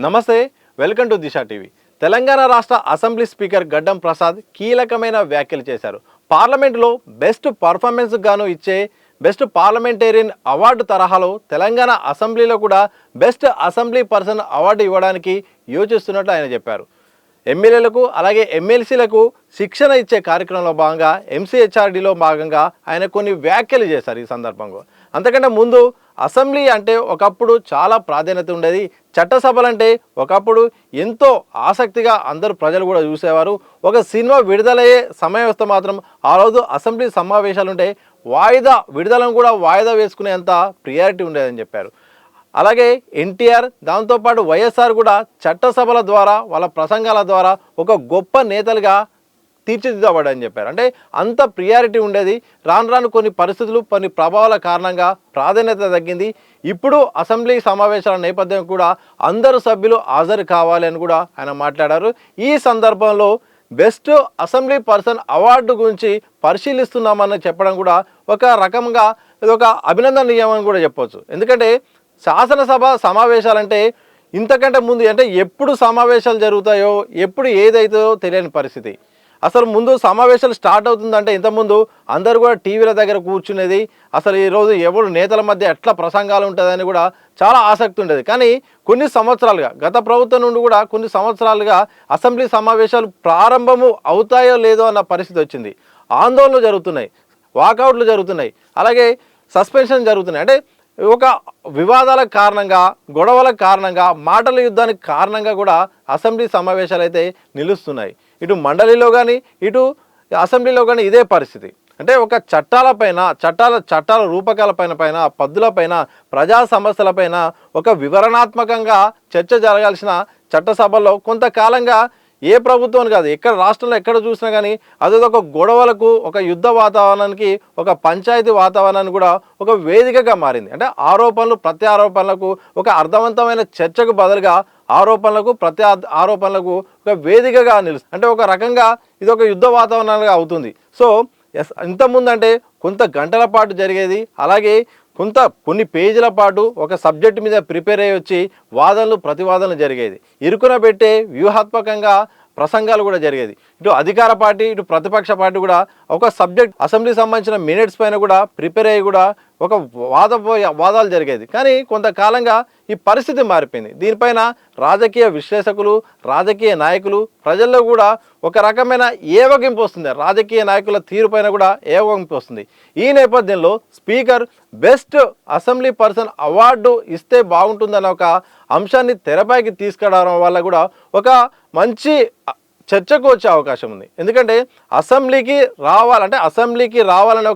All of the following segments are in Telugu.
నమస్తే, welcome to Disha TV. Telangana రాష్ట్ర అసెంబ్లీ స్పీకర్ గడ్డం ప్రసాద్ కీలకమైన వ్యాఖ్యలు చేశారు. పార్లమెంటులో బెస్ట్ పర్ఫార్మెన్స్ గాను ఇచ్చే బెస్ట్ పార్లమెంటేరియన్ అవార్డు తరహాలో తెలంగాణ అసెంబ్లీలో కూడా బెస్ట్ అసెంబ్లీ పర్సన్ అవార్డు ఇవ్వడానికి యోచిస్తున్నట్లు ఆయన చెప్పారు. ఎమ్మెల్యేలకు అలాగే ఎమ్మెల్సీలకు శిక్షణ ఇచ్చే కార్యక్రమంలో భాగంగా ఎంసీహెచ్ఆర్డీలో భాగంగా ఆయన కొన్ని వ్యాఖ్యలు చేశారు. ఈ సందర్భంగా అంతకంటే ముందు అసెంబ్లీ అంటే ఒకప్పుడు చాలా ప్రాధాన్యత ఉండేది. చట్టసభలంటే ఒకప్పుడు ఎంతో ఆసక్తిగా అందరూ ప్రజలు కూడా చూసేవారు. ఒక సినిమా విడుదలయ్యే సమయం వస్తే మాత్రం ఆ రోజు అసెంబ్లీ సమావేశాలు ఉంటే విడుదలను కూడా వాయిదా వేసుకునేంత ప్రియారిటీ ఉండేదని చెప్పారు. అలాగే ఎన్టీఆర్ దాంతోపాటు వైఎస్ఆర్ కూడా చట్టసభల ద్వారా వాళ్ళ ప్రసంగాల ద్వారా ఒక గొప్ప నేతలుగా తీర్చిదిద్దబడని చెప్పారు. అంటే అంత ప్రియారిటీ ఉండేది. రాను రాను కొన్ని పరిస్థితులు కొన్ని ప్రభావాల కారణంగా ప్రాధాన్యత తగ్గింది. ఇప్పుడు అసెంబ్లీ సమావేశాల నేపథ్యం కూడా అందరూ సభ్యులు హాజరు కావాలి అని కూడా ఆయన మాట్లాడారు. ఈ సందర్భంలో బెస్ట్ అసెంబ్లీ పర్సన్ అవార్డు గురించి పరిశీలిస్తున్నామని చెప్పడం కూడా ఒక రకంగా ఇది ఒక అభినందనీయమని కూడా చెప్పవచ్చు. ఎందుకంటే శాసనసభ సమావేశాలంటే ఇంతకంటే ముందు అంటే ఎప్పుడు సమావేశాలు జరుగుతాయో ఎప్పుడు ఏదైతుందో తెలియని పరిస్థితి. అసలు ముందు సమావేశాలు స్టార్ట్ అవుతుందంటే ఇంతకుముందు అందరూ కూడా టీవీల దగ్గర కూర్చునేది. అసలు ఈరోజు ఎవరు నేతల మధ్య ఎట్లా ప్రసంగాలు ఉంటుందని కూడా చాలా ఆసక్తి ఉండేది. కానీ కొన్ని సంవత్సరాలుగా గత ప్రభుత్వం నుండి కూడా కొన్ని సంవత్సరాలుగా అసెంబ్లీ సమావేశాలు ప్రారంభము అవుతాయో లేదో అన్న పరిస్థితి వచ్చింది. ఆందోళనలు జరుగుతున్నాయి, వాకౌట్లు జరుగుతున్నాయి, అలాగే సస్పెన్షన్ జరుగుతున్నాయి. అంటే ఒక వివాదాల కారణంగా గొడవల కారణంగా మాటల యుద్ధానికి కారణంగా కూడా అసెంబ్లీ సమావేశాలు అయితే నిలుస్తున్నాయి. ఇటు మండలిలో కానీ ఇటు అసెంబ్లీలో కానీ ఇదే పరిస్థితి. అంటే ఒక చట్టాల రూపకాలపైన పద్ధతులపైన ప్రజా సమస్యలపైన ఒక వివరణాత్మకంగా చర్చ జరగాల్సిన చట్టసభల్లో కొంతకాలంగా ఏ ప్రభుత్వం కాదు ఎక్కడ రాష్ట్రంలో ఎక్కడ చూసినా కానీ అదే ఒక గొడవలకు ఒక యుద్ధ వాతావరణానికి ఒక పంచాయతీ వాతావరణాన్ని కూడా ఒక వేదికగా మారింది. అంటే ఆరోపణలు ప్రత్యారోపణలకు ఒక అర్థవంతమైన చర్చకు బదులుగా ఆరోపణలకు ఆరోపణలకు ఒక వేదికగా నిలుస్తుంది. అంటే ఒక రకంగా ఇది ఒక యుద్ధ వాతావరణంగా అవుతుంది. సో ఇంతకుముందు అంటే కొంత గంటల పాటు జరిగేది, అలాగే కొన్ని పేజీల పాటు ఒక సబ్జెక్టు మీద ప్రిపేర్ అయ్యి వచ్చి వాదనలు ప్రతివాదనలు జరిగేది. ఇరుకున పెట్టే వ్యూహాత్మకంగా ప్రసంగాలు కూడా జరిగేది. ఇటు అధికార పార్టీ ఇటు ప్రతిపక్ష పార్టీ కూడా ఒక సబ్జెక్ట్ అసెంబ్లీకి సంబంధించిన మినిట్స్ పైన కూడా ప్రిపేర్ అయ్యి కూడా ఒక వాదాలు జరిగేది. కానీ కొంతకాలంగా ఈ పరిస్థితి మారిపోయింది. దీనిపైన రాజకీయ విశ్లేషకులు రాజకీయ నాయకులు ప్రజల్లో కూడా ఒక రకమైన ఏవగింపు వస్తుంది. రాజకీయ నాయకుల తీరుపైన కూడా ఏవగింపు వస్తుంది. ఈ నేపథ్యంలో speaker best assembly person award ఇస్తే బాగుంటుందన్న ఒక అంశాన్ని తెరపైకి తీసుకురావడం వల్ల కూడా ఒక మంచి చర్చకు వచ్చే అవకాశం ఉంది. ఎందుకంటే అసెంబ్లీకి రావాలనే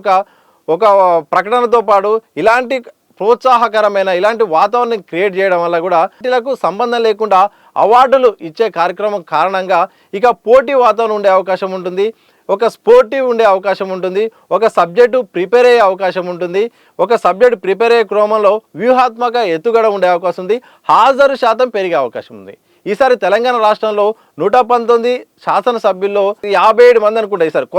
ఒక ప్రకటనతో పాటు ఇలాంటి ప్రోత్సాహకరమైన ఇలాంటి వాతావరణం క్రియేట్ చేయడం వల్ల కూడా వీటిలకు సంబంధం లేకుండా అవార్డులు ఇచ్చే కార్యక్రమం కారణంగా ఇక పోటీ వాతావరణం ఉండే అవకాశం ఉంటుంది, ఒక స్పోర్టివ్ ఉండే అవకాశం ఉంటుంది, ఒక సబ్జెక్టు ప్రిపేర్ అయ్యే అవకాశం ఉంటుంది, ఒక సబ్జెక్టు ప్రిపేర్ అయ్యే క్రమంలో వ్యూహాత్మక ఎత్తుగడ ఉండే అవకాశం ఉంది, హాజరు శాతం పెరిగే అవకాశం ఉంది. ఈసారి తెలంగాణ రాష్ట్రంలో 119 శాసనసభ్యుల్లో 57 మంది అనుకుంటా ఈసారి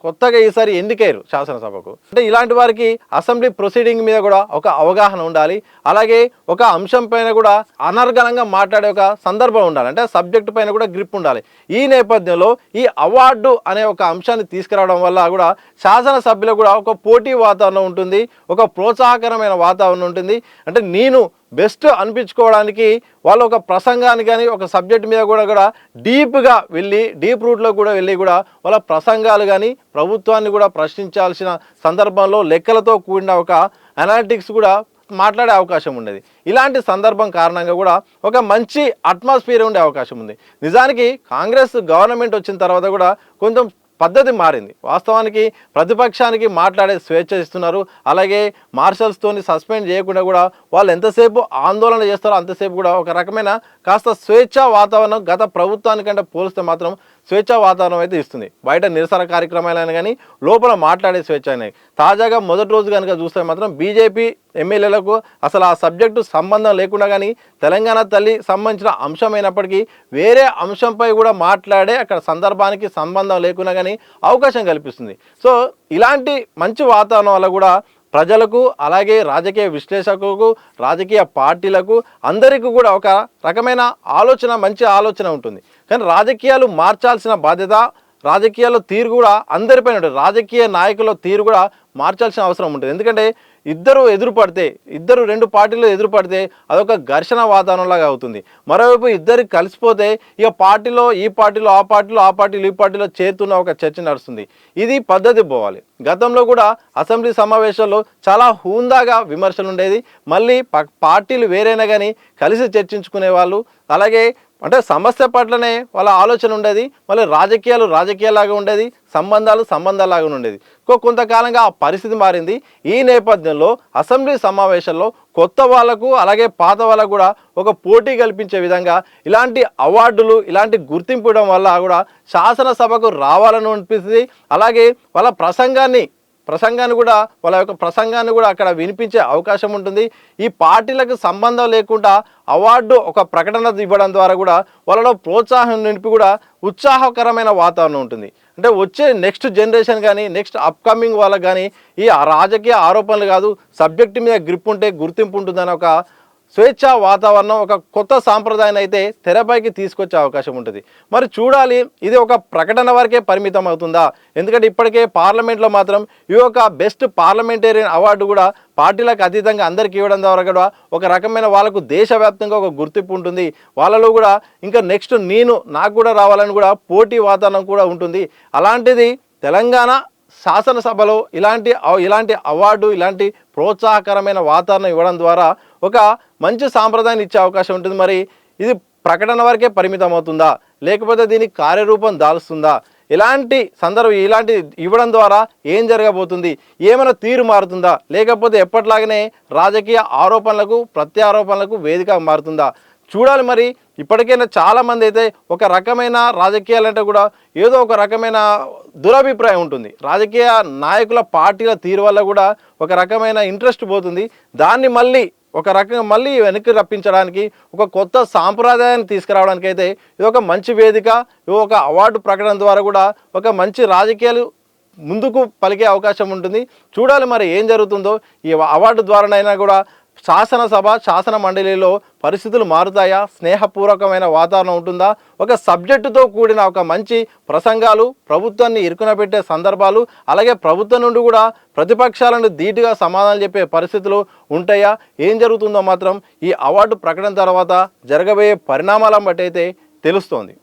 కొత్తగా ఈసారి ఎన్నికయ్యారు శాసనసభకు. అంటే ఇలాంటి వారికి అసెంబ్లీ ప్రొసీడింగ్ మీద కూడా ఒక అవగాహన ఉండాలి, అలాగే ఒక అంశం పైన కూడా అనర్గళంగా మాట్లాడే ఒక సందర్భం ఉండాలి, అంటే సబ్జెక్టు పైన కూడా గ్రిప్ ఉండాలి. ఈ నేపథ్యంలో ఈ అవార్డు అనే ఒక అంశాన్ని తీసుకురావడం వల్ల కూడా శాసనసభ్యులకు కూడా ఒక పోటీ వాతావరణం ఉంటుంది, ఒక ప్రోత్సాహకరమైన వాతావరణం ఉంటుంది. అంటే నేను బెస్ట్ అనిపించుకోవడానికి వాళ్ళు ఒక ప్రసంగాన్ని కానీ ఒక సబ్జెక్ట్ మీద కూడా డీప్గా వెళ్ళి డీప్ రూట్లో కూడా వెళ్ళి కూడా వాళ్ళ ప్రసంగాలు కానీ ప్రభుత్వాన్ని కూడా ప్రశ్నించాల్సిన సందర్భంలో లెక్కలతో కూడిన ఒక అనాలిటిక్స్ కూడా మాట్లాడే అవకాశం ఉండేది. ఇలాంటి సందర్భం కారణంగా కూడా ఒక మంచి అట్మాస్ఫియర్ ఉండే అవకాశం ఉంది. నిజానికి కాంగ్రెస్ గవర్నమెంట్ వచ్చిన తర్వాత కూడా కొంచెం పద్ధతి మారింది. వాస్తవానికి ప్రతిపక్షానికి మాట్లాడే స్వేచ్ఛ ఇస్తున్నారు, అలాగే మార్షల్స్తోని సస్పెండ్ చేయకుండా కూడా వాళ్ళు ఎంతసేపు ఆందోళన చేస్తారో అంతసేపు కూడా ఒక రకమైన కాస్త స్వేచ్ఛా వాతావరణం గత ప్రభుత్వానికంటే పోలిస్తే మాత్రం స్వేచ్ఛా వాతావరణం అయితే ఇస్తుంది. బయట నిరసన కార్యక్రమాలైనా కానీ లోపల మాట్లాడే స్వేచ్ఛ అయినాయి. తాజాగా మొదటి రోజు కనుక చూస్తే మాత్రం బీజేపీ ఎమ్మెల్యేలకు అసలు ఆ సబ్జెక్టు సంబంధం లేకుండా కానీ తెలంగాణ తల్లి సంబంధించిన అంశమైనప్పటికీ వేరే అంశంపై కూడా మాట్లాడే అక్కడ సందర్భానికి సంబంధం లేకుండా కానీ అవకాశం కల్పిస్తుంది. సో ఇలాంటి మంచి వాతావరణం వల్ల కూడా ప్రజలకు అలాగే రాజకీయ విశ్లేషకులకు రాజకీయ పార్టీలకు అందరికీ కూడా ఒక రకమైన ఆలోచన మంచి ఆలోచన ఉంటుంది. కానీ రాజకీయాలు మార్చాల్సిన బాధ్యత రాజకీయాల్లో తీరు కూడా అందరిపైన ఉంటుంది. రాజకీయ నాయకుల తీరు కూడా మార్చాల్సిన అవసరం ఉంటుంది. ఎందుకంటే ఇద్దరు రెండు పార్టీలు ఎదురుపడితే అదొక ఘర్షణ వాతావరణంలాగా అవుతుంది. మరోవైపు ఇద్దరు కలిసిపోతే ఇక పార్టీలో ఈ పార్టీలో ఆ పార్టీలో ఆ పార్టీలో ఈ పార్టీలో చేరుతున్న ఒక చర్చ నడుస్తుంది. ఇది పద్ధతి పోవాలి. గతంలో కూడా అసెంబ్లీ సమావేశాల్లో చాలా హుందాగా విమర్శలు ఉండేది. మళ్ళీ పార్టీలు వేరైనా కానీ కలిసి చర్చించుకునే వాళ్ళు. అలాగే అంటే సమస్య పట్లనే వాళ్ళ ఆలోచన ఉండేది. మళ్ళీ రాజకీయాలాగా ఉండేది, సంబంధాలాగా ఉండేది. కొంతకాలంగా ఆ పరిస్థితి మారింది. ఈ నేపథ్యంలో అసెంబ్లీ సమావేశాల్లో కొత్త వాళ్లకు అలాగే పాత వాళ్ళకు కూడా ఒక పోటీ కల్పించే విధంగా ఇలాంటి అవార్డులు ఇలాంటి గుర్తింపు ఇవ్వడం వల్ల కూడా శాసనసభకు రావాలని అనిపిస్తుంది. అలాగే వాళ్ళ వాళ్ళ యొక్క ప్రసంగాన్ని కూడా అక్కడ వినిపించే అవకాశం ఉంటుంది. ఈ పార్టీలకు సంబంధం లేకుండా అవార్డు ఒక ప్రకటన ఇవ్వడం ద్వారా కూడా వాళ్ళలో ప్రోత్సాహం నింపి కూడా ఉత్సాహకరమైన వాతావరణం ఉంటుంది. అంటే వచ్చే నెక్స్ట్ జనరేషన్ కానీ నెక్స్ట్ అప్కమింగ్ వాళ్ళకి కానీ ఈ రాజకీయ ఆరోపణలు కాదు, సబ్జెక్టు మీద గ్రిప్ ఉంటే గుర్తింపు ఉంటుందని ఒక స్వేచ్ఛా వాతావరణం ఒక కొత్త సాంప్రదాయాన్ని అయితే తెరపైకి తీసుకొచ్చే అవకాశం ఉంటుంది. మరి చూడాలి ఇది ఒక ప్రకటన వరకే పరిమితం అవుతుందా? ఎందుకంటే ఇప్పటికే పార్లమెంట్లో మాత్రం ఈ యొక్క బెస్ట్ పార్లమెంటేరియన్ అవార్డు కూడా పార్టీలకు అతీతంగా అందరికీ ఇవ్వడం ద్వారా కూడా ఒక రకమైన వాళ్ళకు దేశవ్యాప్తంగా ఒక గుర్తింపు ఉంటుంది. వాళ్ళలో కూడా ఇంకా నెక్స్ట్ నాకు కూడా రావాలని కూడా పోటీ వాతావరణం కూడా ఉంటుంది. అలాంటిది తెలంగాణ శాసనసభలో ఇలాంటి అవార్డు ఇలాంటి ప్రోత్సాహకరమైన వాతావరణం ఇవ్వడం ద్వారా ఒక మంచి సాంప్రదాయాన్ని ఇచ్చే అవకాశం ఉంటుంది. మరి ఇది ప్రకటన వరకే పరిమితం అవుతుందా, లేకపోతే దీనికి కార్యరూపం దాల్స్తుందా? ఇలాంటి ఇవ్వడం ద్వారా ఏం జరగబోతుంది? ఏమైనా తీరు మారుతుందా, లేకపోతే ఎప్పటిలాగానే రాజకీయ ఆరోపణలకు ప్రత్యారోపణలకు వేదిక మారుతుందా? చూడాలి. మరి ఇప్పటికైనా చాలామంది అయితే ఒక రకమైన రాజకీయాలంటే కూడా ఏదో ఒక రకమైన దురభిప్రాయం ఉంటుంది. రాజకీయ నాయకుల పార్టీల తీరు వల్ల కూడా ఒక రకమైన ఇంట్రెస్ట్ పోతుంది. దాన్ని మళ్ళీ వెనక్కి రప్పించడానికి ఒక కొత్త సాంప్రదాయాన్ని తీసుకురావడానికి అయితే ఇది ఒక మంచి వేదిక. ఒక అవార్డు ప్రకటన ద్వారా కూడా ఒక మంచి రాజకీయాలు ముందుకు పలికే అవకాశం ఉంటుంది. చూడాలి మరి ఏం జరుగుతుందో. ఈ అవార్డు ద్వారానైనా కూడా శాసన మండలిలో పరిస్థితులు మారుతాయా? స్నేహపూర్వకమైన వాతావరణం ఉంటుందా? ఒక సబ్జెక్టుతో కూడిన ఒక మంచి ప్రసంగాలు, ప్రభుత్వాన్ని ఇరుకునబెట్టే సందర్భాలు, అలాగే ప్రభుత్వం నుండి కూడా ప్రతిపక్షాలను ధీటుగా సమాధానం చెప్పే పరిస్థితులు ఉంటాయా? ఏం జరుగుతుందో మాత్రం ఈ అవార్డు ప్రకటన తర్వాత జరగబోయే పరిణామాలను బట్టి అయితే తెలుస్తోంది.